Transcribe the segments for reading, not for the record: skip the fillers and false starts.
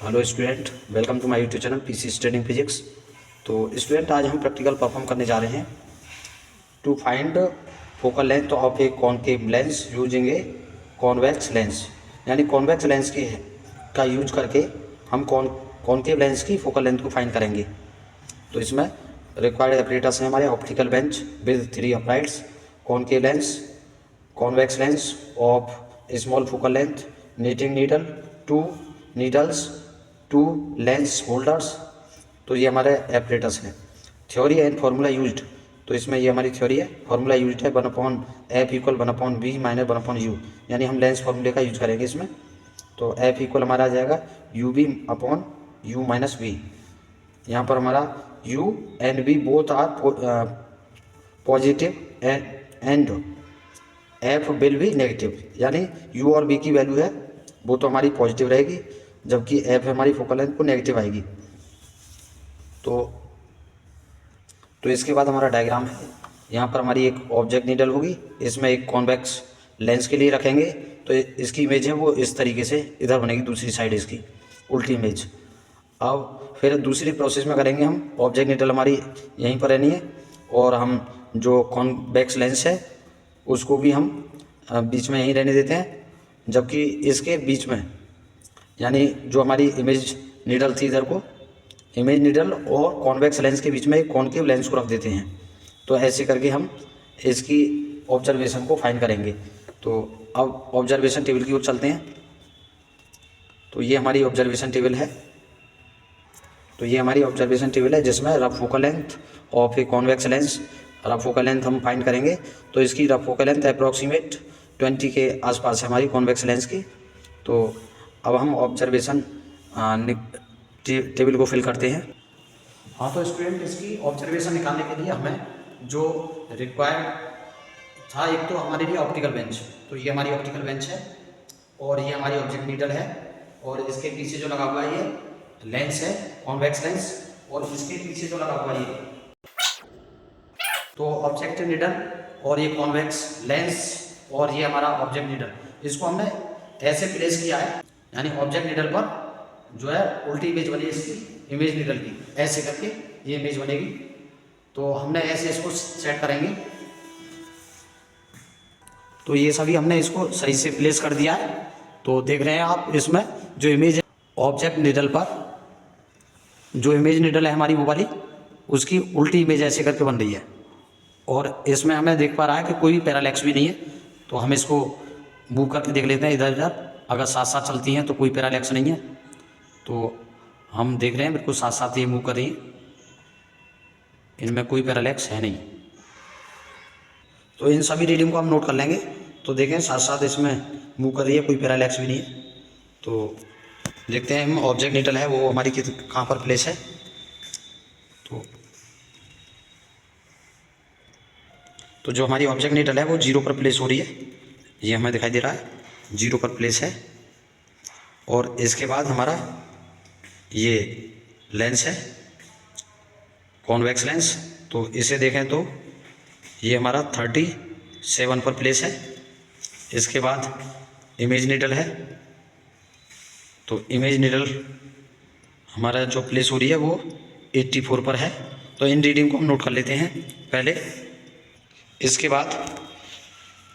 Hello student, welcome to my YouTube channel PC studying physics. तो student, आज हम practical perform करने जा रहे हैं to find focal length of a concave lens using a convex lens. यानी convex lens के का यूज करके हम कॉनकेव लेंस की फोकल लेंथ को फाइंड करेंगे। तो इसमें रिक्वायर्ड एपरेटस हैं हमारे optical bench with 3 uprights, concave lens, convex lens of small focal length, knitting needle, 2 needles, 2 lens holders. तो ये हमारे एपरेटस हैं। थ्योरी एंड फार्मूला यूज्ड, तो इसमें ये हमारी थ्योरी है। फार्मूला यूज्ड है 1/f equal 1/v minus 1/u, यानी हम लेंस फार्मूले का यूज करेंगे इसमें। तो f इक्वल हमारा आ जाएगा ub upon u minus v। यहाँ पर हमारा u and v both are positive and f will be negative, यानी u और v की वैल्यू है वो तो हमारी पॉजिटिव रहेगी, जबकि f हमारी फोकल लेंथ को नेगेटिव आएगी। तो इसके बाद हमारा डायग्राम है। यहाँ पर हमारी एक ऑब्जेक्ट नीडल होगी, इसमें एक कॉन्वेक्स लेंस के लिए रखेंगे। तो इसकी इमेज है वो इस तरीके से इधर बनेगी, दूसरी साइड इसकी उल्टी इमेज। अब फिर दूसरी प्रोसेस में करेंगे हम, ऑब्जेक्ट नीडल हमारी यहीं पर रहनी है और हम जो कॉन्वेक्स लेंस है उसको भी हम बीच में यहीं रहने देते हैं, जबकि इसके बीच में यानी जो हमारी इमेज नीडल थी इधर को, इमेज नीडल और कॉन्वेक्स लेंस के बीच में एक कॉनकेव लेंस को रख देते हैं। तो ऐसे करके हम इसकी ऑब्जर्वेशन को फाइंड करेंगे। तो अब ऑब्जर्वेशन टेबल की ओर चलते हैं। तो ये हमारी ऑब्जर्वेशन टेबल है। जिसमें rough focal length of A convex lens, rough focal length हम फाइंड करेंगे। तो इसकी रफ फोकल लेंथ अप्रॉक्सीमेट 20 के आसपास है हमारी कॉन्वेक्स लेंस की। तो अब हम ऑब्जर्वेशन टेबल को फिल करते हैं। हाँ, तो स्टूडेंट, इसकी ऑब्जर्वेशन निकालने के लिए हमें जो रिक्वायर्ड था, एक तो हमारे लिए ऑप्टिकल बेंच। तो ये हमारी ऑप्टिकल बेंच है और ये हमारी ऑब्जेक्ट नीडल है और इसके पीछे जो लगा हुआ है ये लेंस है, कॉन्वेक्स लेंस, और इसके पीछे जो लगा हुआ है ये तो ऑब्जेक्ट नीडल और ये कॉन्वेक्स लेंस और ये हमारा ऑब्जेक्ट नीडल, इसको हमने ऐसे प्लेस किया है, यानी ऑब्जेक्ट नीडल पर जो है उल्टी इमेज बनी है इसकी इमेज नीडल की, ऐसे करके ये इमेज बनेगी। तो हमने ऐसे इसको सेट करेंगे। तो ये सभी हमने इसको सही से प्लेस कर दिया है। तो देख रहे हैं आप, इसमें जो इमेज है ऑब्जेक्ट नीडल पर, जो इमेज नीडल है हमारी वो वाली, उसकी उल्टी इमेज ऐसे करके बन रही है और इसमें हमें देख पा रहा है कि कोई पैरालैक्स भी नहीं है। तो हम इसको मूव करके देख लेते हैं इधर इधर, अगर साथ साथ चलती हैं तो कोई पैरालैक्स नहीं है। तो हम देख रहे हैं बिल्कुल साथ साथ ये मूव कर रही है, इनमें कोई पैरालैक्स है नहीं। तो इन सभी रीडिंग को हम नोट कर लेंगे। तो देखें साथ साथ इसमें मूव कर रही है, कोई पैरालैक्स भी नहीं है। तो देखते हैं हम ऑब्जेक्ट नीडल है वो हमारी कहाँ पर प्लेस है। तो जो हमारी ऑब्जेक्ट नीडल है वो 0 पर प्लेस हो रही है, ये हमें दिखाई दे रहा है 0 पर प्लेस है। और इसके बाद हमारा ये लेंस है कॉन्वेक्स लेंस, तो इसे देखें तो ये हमारा 37 पर प्लेस है। इसके बाद इमेज नीडल है, तो इमेज नीडल हमारा जो प्लेस हो रही है वो 84 पर है। तो इन रीडिंग को हम नोट कर लेते हैं पहले। इसके बाद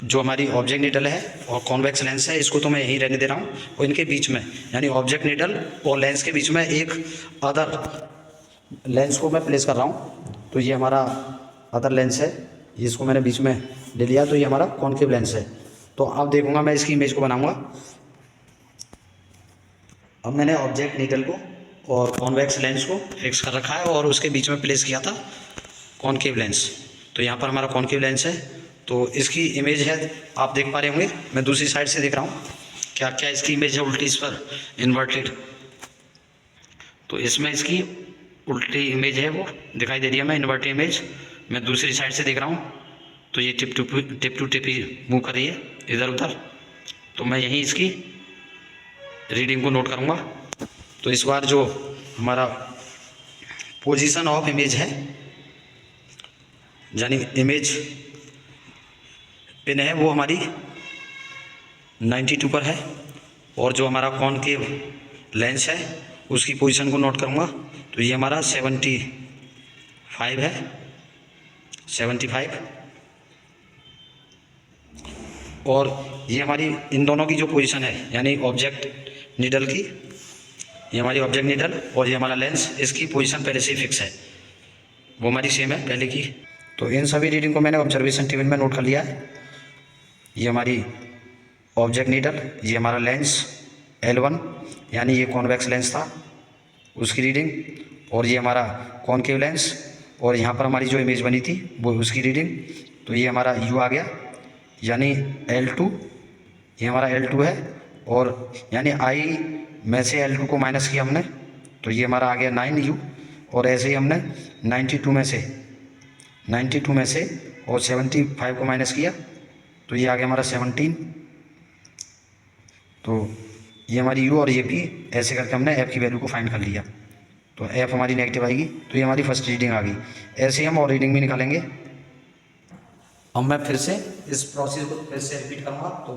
जो हमारी ऑब्जेक्ट नीडल है और कॉन्वेक्स लेंस है, इसको तो मैं यहीं रहने दे रहा हूँ, और इनके बीच में यानी ऑब्जेक्ट नीडल और लेंस के बीच में एक अदर लेंस को मैं प्लेस कर रहा हूँ। तो ये हमारा अदर लेंस है, इसको मैंने बीच में ले लिया। तो ये हमारा कॉन्केव लेंस है। तो अब देखूंगा मैं इसकी इमेज को बनाऊंगा। अब मैंने ऑब्जेक्ट नीडल को और कॉन्वेक्स लेंस को फिक्स कर रखा है और उसके बीच में प्लेस किया था कॉन्केव लेंस। तो यहाँ पर हमारा कॉन्केव लेंस है, तो इसकी इमेज है आप देख पा रहे होंगे। मैं दूसरी साइड से देख रहा हूँ क्या क्या इसकी इमेज है उल्टी, इस पर इन्वर्टेड। तो इसमें इसकी उल्टी इमेज है वो दिखाई दे रही है, मैं इन्वर्टेड इमेज मैं दूसरी साइड से देख रहा हूँ। तो ये टिप टू टिप ही मूव कर रही है इधर उधर। तो मैं यहीं इसकी रीडिंग को नोट करूँगा। तो इस बार जो हमारा पोजीशन ऑफ इमेज है, यानी इमेज पिन है वो हमारी 92 पर है, और जो हमारा कॉनकेव लेंस है उसकी पोजीशन को नोट करूँगा। तो ये हमारा 75 है, 75। और ये हमारी इन दोनों की जो पोजीशन है यानी ऑब्जेक्ट नीडल की, ये हमारी ऑब्जेक्ट नीडल और ये हमारा लेंस, इसकी पोजीशन पहले से ही फिक्स है, वो हमारी सेम है पहले की। तो इन सभी रीडिंग को मैंने ऑब्जर्वेशन टेबल में नोट कर लिया है। ये हमारी ऑब्जेक्ट नीडल, ये हमारा लेंस L1 यानी ये कॉन्वेक्स लेंस था उसकी रीडिंग, और ये हमारा कॉनकेव लेंस, और यहाँ पर हमारी जो इमेज बनी थी वो उसकी रीडिंग। तो ये हमारा U आ गया यानी L2, ये हमारा L2 है, और यानी I में से L2 को माइनस किया हमने, तो ये हमारा आ गया 9U। और ऐसे ही हमने 92 में से और 75 को माइनस किया, तो ये आ गया हमारा 17। तो ये हमारी U और ये P, ऐसे करके हमने F की वैल्यू को फाइंड कर लिया। तो F हमारी नेगेटिव आएगी, तो ये हमारी फर्स्ट रीडिंग आ गई। ऐसे ही हम और रीडिंग भी निकालेंगे। अब मैं फिर से इस प्रोसेस को फिर से रिपीट करूँगा। तो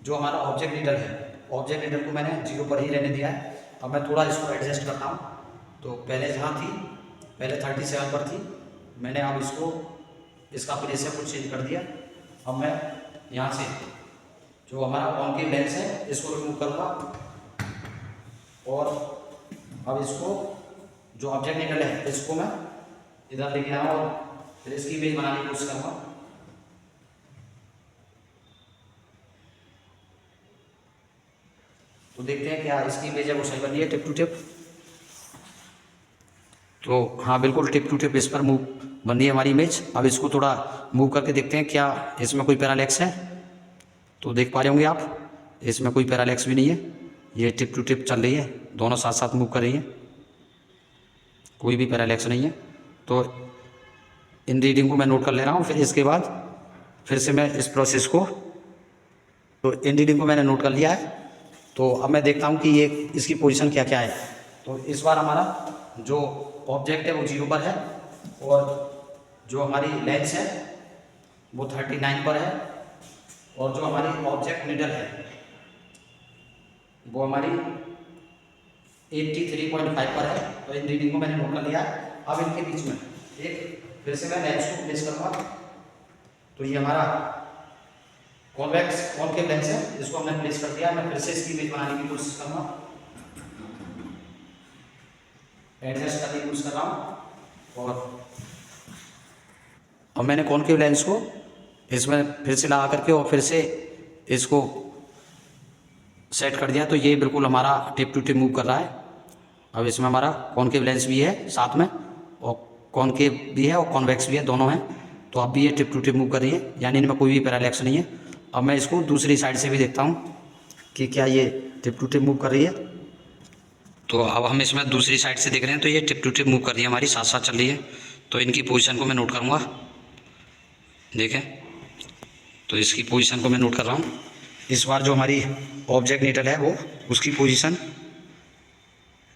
जो हमारा ऑब्जेक्ट नीडल है, ऑब्जेक्ट नीडल को मैंने 0 पर ही रहने दिया है। अब मैं थोड़ा इसको एडजस्ट करता हूँ। तो पहले जहाँ थी, पहले 37 पर थी, मैंने अब इसको इसका प्लेस से कुछ चेंज कर दिया। अब मैं यहाँ से जो हमारा कॉनकेव लेंस है इसको रिमूव करूँगा, और अब इसको जो ऑब्जेक्ट नीडल है इसको मैं इधर लेके आऊँ और फिर इसकी इमेज बनाने की कोशिश करूँगा। तो देखते हैं क्या इसकी इमेज है वो सही बन रही है टिप टू टिप। तो हाँ बिल्कुल टिप टू टिप इस पर मूव बन रही है हमारी इमेज। अब इसको थोड़ा मूव करके देखते हैं क्या इसमें कोई पैरालैक्स है। तो देख पा रहे होंगे आप, इसमें कोई पैरालैक्स भी नहीं है, ये टिप टू टिप चल रही है, दोनों साथ साथ मूव कर रही हैं, कोई भी पैरालैक्स नहीं है। तो इन रीडिंग को मैं नोट कर ले रहा हूँ, फिर इसके बाद फिर से मैं इस प्रोसेस को, तो इन रीडिंग को मैंने नोट कर लिया है। तो अब मैं देखता हूँ कि ये इसकी पोजीशन क्या क्या है। तो इस बार हमारा जो ऑब्जेक्ट है वो 0 पर है, और जो हमारी लेंस है वो 39 पर है, और जो हमारी ऑब्जेक्ट नीडल है वो हमारी 83.5 पर है। तो इन रीडिंग को मैंने नोट कर लिया है। अब इनके बीच में एक फिर से मैं लेंस को प्लेस करूँगा। तो ये हमारा कॉनकेव लेंस है, इसको हमने प्लेस कर दिया। मैं फिर से इसकी इमेज बनाने की कोशिश करूँगा, एडजस्ट करने की कोशिश कर रहा हूँ। और अब मैंने कॉनकेव लेंस को इसमें फिर से लगा करके और फिर से इसको सेट कर दिया। तो ये बिल्कुल हमारा टिप टू टिप मूव कर रहा है। अब इसमें हमारा कॉनकेव लेंस भी है साथ में, और कॉनकेव भी है और कॉन्वेक्स भी है, दोनों हैं। तो अब भी ये टिप टू टिप मूव कर रही है, यानी इनमें कोई भी पैरालैक्स नहीं है। अब मैं इसको दूसरी साइड से भी देखता हूँ कि क्या ये टिप टू टिप मूव कर रही है। तो अब हम इसमें दूसरी साइड से देख रहे हैं, तो ये टिप टू टिप मूव कर रही है, हमारी साथ साथ चल रही है। तो इनकी पोजीशन को मैं नोट करूँगा, देखें। तो इसकी पोजीशन को मैं नोट कर रहा हूँ। इस बार जो हमारी ऑब्जेक्ट नीडल है वो उसकी पोजीशन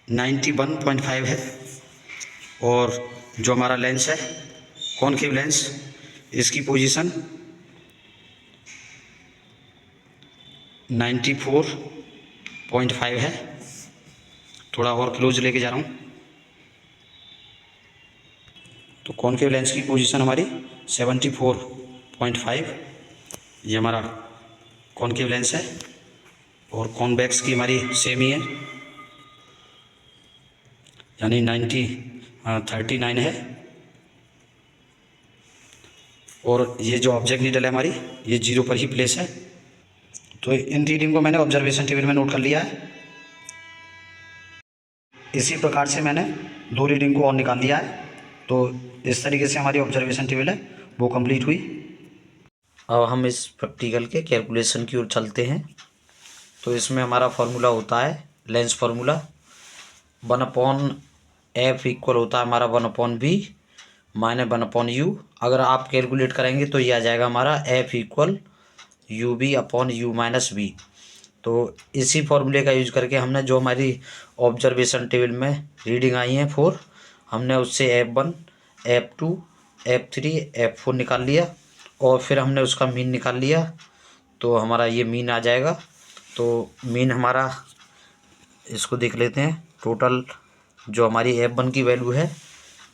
91.5 है, और जो हमारा लेंस है कॉनकेव लेंस, इसकी पोजीशन 94.5 है। थोड़ा और क्लोज लेके जा रहा हूँ। तो कॉनकेव लेंस की पोजीशन हमारी 74.5, ये हमारा कॉनकेव लेंस है, और कॉन्वेक्स की हमारी सेम ही है, यानी 39 है। और ये जो ऑब्जेक्ट नीडल है हमारी ये 0 पर ही प्लेस है। तो इन रीडिंग को मैंने ऑब्जर्वेशन टेबल में नोट कर लिया है। इसी प्रकार से मैंने 2 रीडिंग को और निकाल लिया है। तो इस तरीके से हमारी ऑब्जर्वेशन टेबल है वो कंप्लीट हुई। अब हम इस प्रैक्टिकल के कैलकुलेशन की ओर चलते हैं। तो इसमें हमारा फार्मूला होता है लेंस फार्मूला, 1/f इक्वल होता है हमारा 1/v माइनस 1/u। अगर आप कैलकुलेट करेंगे तो ये आ जाएगा हमारा f equal u/u minus v। तो इसी फॉर्मूले का यूज करके हमने जो हमारी ऑब्जर्वेशन टेबल में रीडिंग आई हैं 4, हमने उससे f1, f2, f3, f4 निकाल लिया, और फिर हमने उसका मीन निकाल लिया। तो हमारा ये मीन आ जाएगा। तो मीन हमारा, इसको देख लेते हैं। टोटल जो हमारी F1 की वैल्यू है,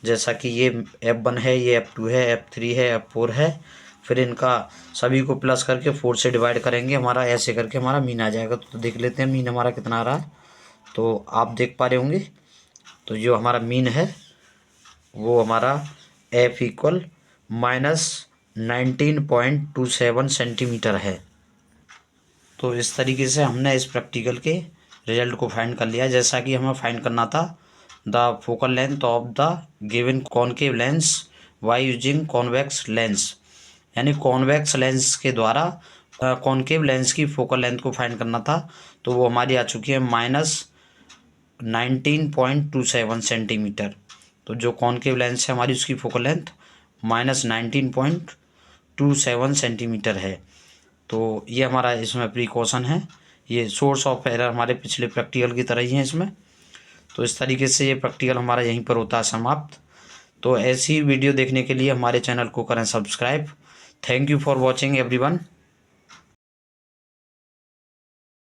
जैसा कि ये F1 है, ये F2 है, F3 है, F4 है, फिर इनका सभी को प्लस करके 4 से डिवाइड करेंगे, हमारा ऐसे करके हमारा मीन आ जाएगा। तो देख लेते हैं मीन हमारा कितना आ रहा है। तो आप देख पा रहे होंगे, तो जो हमारा मीन है वो हमारा F इक्वल -19.27 सेंटीमीटर है। तो इस तरीके से हमने इस प्रैक्टिकल के रिजल्ट को फाइंड कर लिया। जैसा कि हमें फाइंड करना था the focal length of the given concave lens by using convex lens, यानी कॉन्वेक्स लेंस के द्वारा कॉनकेव लेंस की फोकल लेंथ को फाइंड करना था। तो वो हमारी आ चुकी है -19.27 सेंटीमीटर। तो जो कॉनकेव लेंस है हमारी, उसकी फोकल लेंथ -19.27 सेंटीमीटर है। तो ये हमारा इसमें प्रिकॉशन है। ये सोर्स ऑफ एरर हमारे पिछले प्रैक्टिकल की तरह ही है इसमें। तो इस तरीके से ये प्रैक्टिकल हमारा यहीं पर होता है समाप्त। तो ऐसी वीडियो देखने के लिए हमारे चैनल को करें subscribe. Thank you for watching everyone.